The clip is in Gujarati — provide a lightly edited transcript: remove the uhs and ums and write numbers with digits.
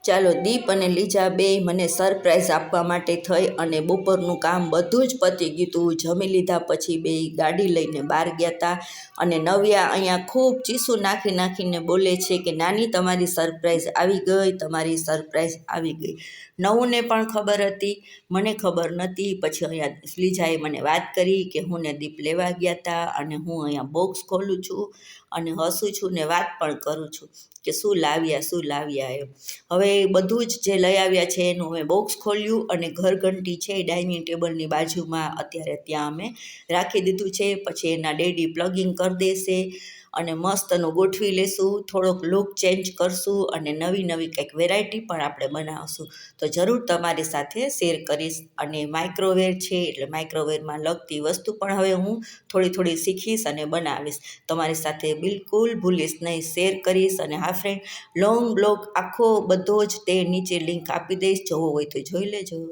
ચાલો દીપ અને લીજા બે મને સરપ્રાઈઝ આપવા માટે થઈ અને બપોરનું કામ બધું જ પતી ગયું હતું. જમી લીધા પછી બે ગાડી લઈને બહાર ગયા હતા અને નવ્યા અહીંયા ખૂબ ચીસું નાખી નાખીને બોલે છે કે નાની તમારી સરપ્રાઈઝ આવી ગઈ, તમારી સરપ્રાઈઝ આવી ગઈ. નવુંને પણ ખબર હતી, મને ખબર નહોતી. પછી અહીંયા લીજાએ મને વાત કરી કે હું ને દીપ લેવા ગયા હતા અને હું અહીંયા બોક્સ ખોલું છું અને હસું છું ને વાત પણ કરું છું કે શું લાવ્યા એમ. હવે બધું જ જે લઈ આવ્યા છે એનું અમે બોક્સ ખોલ્યું અને ઘરઘંટી છે ડાઇનિંગ ટેબલની બાજુમાં અત્યારે ત્યાં અમે રાખી દીધું છે. પછી એના ડેડી પ્લગિંગ કરી દેશે અને મસ્તનું ગોઠવી લેશું, થોડોક લુક ચેન્જ કરશું અને નવી નવી કંઈક વેરાયટી પણ આપણે બનાવશું. તો જરૂર તમારી સાથે શેર કરીશ. અને માઇક્રોવેવ છે એટલે માઇક્રોવેવમાં લગતી વસ્તુ પણ હવે હું થોડી શીખીશ અને બનાવીશ. તમારી સાથે બિલકુલ ભૂલીશ નહીં, શેર કરીશ. અને હા ફ્રેન્ડ, લોંગ બ્લોગ આખો બધો જ તે નીચે લિંક આપી દઈશ, જોવો હોય તો જોઈ લેજો.